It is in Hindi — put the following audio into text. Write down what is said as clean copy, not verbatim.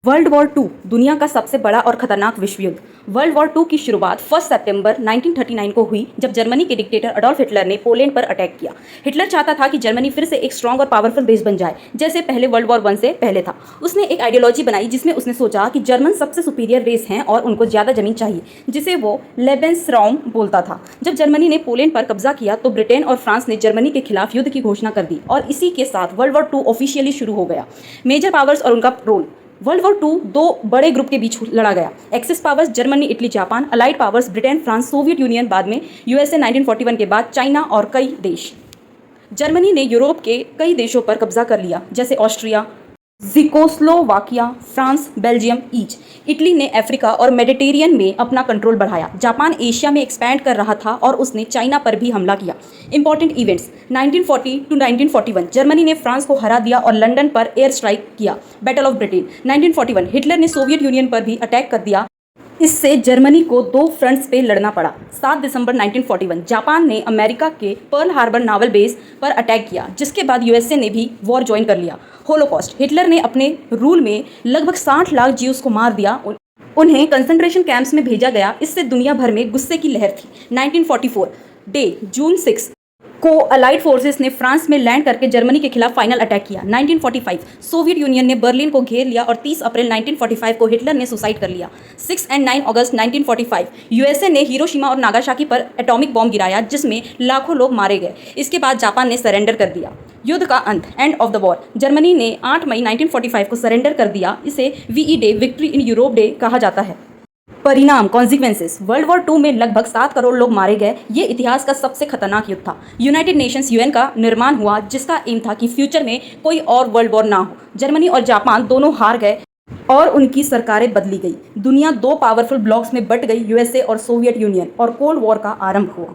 वर्ल्ड वॉर टू दुनिया का सबसे बड़ा और खतरनाक विश्व युद्ध। वर्ल्ड वॉर टू की शुरुआत 1 सितंबर 1939 को हुई जब जर्मनी के डिक्टेटर अडोल्फ हिटलर ने पोलैंड पर अटैक किया। हिटलर चाहता था कि जर्मनी फिर से एक स्ट्रांग और पावरफुल देश बन जाए जैसे पहले वर्ल्ड वॉर 1 से पहले था। उसने एक आइडियोलॉजी बनाई जिसमें उसने सोचा कि जर्मन सबसे सुपीरियर रेस हैं और उनको ज़्यादा जमीन चाहिए, जिसे वो लेबेंसराउम बोलता था। जब जर्मनी ने पोलैंड पर कब्जा किया तो ब्रिटेन और फ्रांस ने जर्मनी के खिलाफ युद्ध की घोषणा कर दी और इसी के साथ वर्ल्ड वॉर टू ऑफिशियली शुरू हो गया। मेजर पावर्स और उनका रोल। वर्ल्ड वॉर टू दो बड़े ग्रुप के बीच लड़ा गया। Axis powers Germany, Italy, Japan, allied powers Britain, France, Soviet union, बाद में यूएसए 1941 के बाद चाइना और कई देश। जर्मनी ने यूरोप के कई देशों पर कब्जा कर लिया जैसे ऑस्ट्रिया, ज़ेकोस्लोवाकिया, फ्रांस, बेल्जियम, ईच। इटली ने अफ्रीका और मेडिटेरियन में अपना कंट्रोल बढ़ाया। जापान एशिया में एक्सपैंड कर रहा था और उसने चाइना पर भी हमला किया। इंपॉर्टेंट इवेंट्स 1940 टू 1941 जर्मनी ने फ्रांस को हरा दिया और लंदन पर एयर स्ट्राइक किया, बैटल ऑफ ब्रिटेन। 1941 हिटलर ने सोवियत यूनियन पर भी अटैक कर दिया। इससे जर्मनी को दो फ्रंट्स पे लड़ना पड़ा। 7 दिसंबर 1941 जापान ने अमेरिका के पर्ल हार्बर नावल बेस पर अटैक किया, जिसके बाद यूएसए ने भी वॉर ज्वाइन कर लिया। होलोकॉस्ट हिटलर ने अपने रूल में लगभग 60 लाख ज्यूस को मार दिया। उन्हें कंसंट्रेशन कैंप्स में भेजा गया। इससे दुनिया भर में गुस्से की लहर थी। 1944 डे जून 6 को अलाइड फोर्सेस ने फ्रांस में लैंड करके जर्मनी के खिलाफ फाइनल अटैक किया। 1945 सोवियत यूनियन ने बर्लिन को घेर लिया और 30 अप्रैल 1945 को हिटलर ने सुसाइड कर लिया। 6 और 9 अगस्त 1945 यूएसए ने हिरोशिमा और नागासाकी पर एटॉमिक बॉम्ब गिराया जिसमें लाखों लोग मारे गए। इसके बाद जापान ने सरेंडर कर दिया। युद्ध का अंत, end of the war. Germany ने 8 मई 1945 को सरेंडर कर दिया। इसे VE day, victory in Europe day कहा जाता है। परिणाम, कॉन्सिक्वेंसेस। वर्ल्ड वॉर टू में लगभग 7 करोड़ लोग मारे गए। ये इतिहास का सबसे खतरनाक युद्ध था। यूनाइटेड नेशंस यूएन का निर्माण हुआ जिसका एम था कि फ्यूचर में कोई और वर्ल्ड वॉर ना हो। जर्मनी और जापान दोनों हार गए और उनकी सरकारें बदली गई। दुनिया दो पावरफुल ब्लॉक्स में बट गई, यूएसए और सोवियत यूनियन, और कोल्ड वॉर का आरंभ हुआ।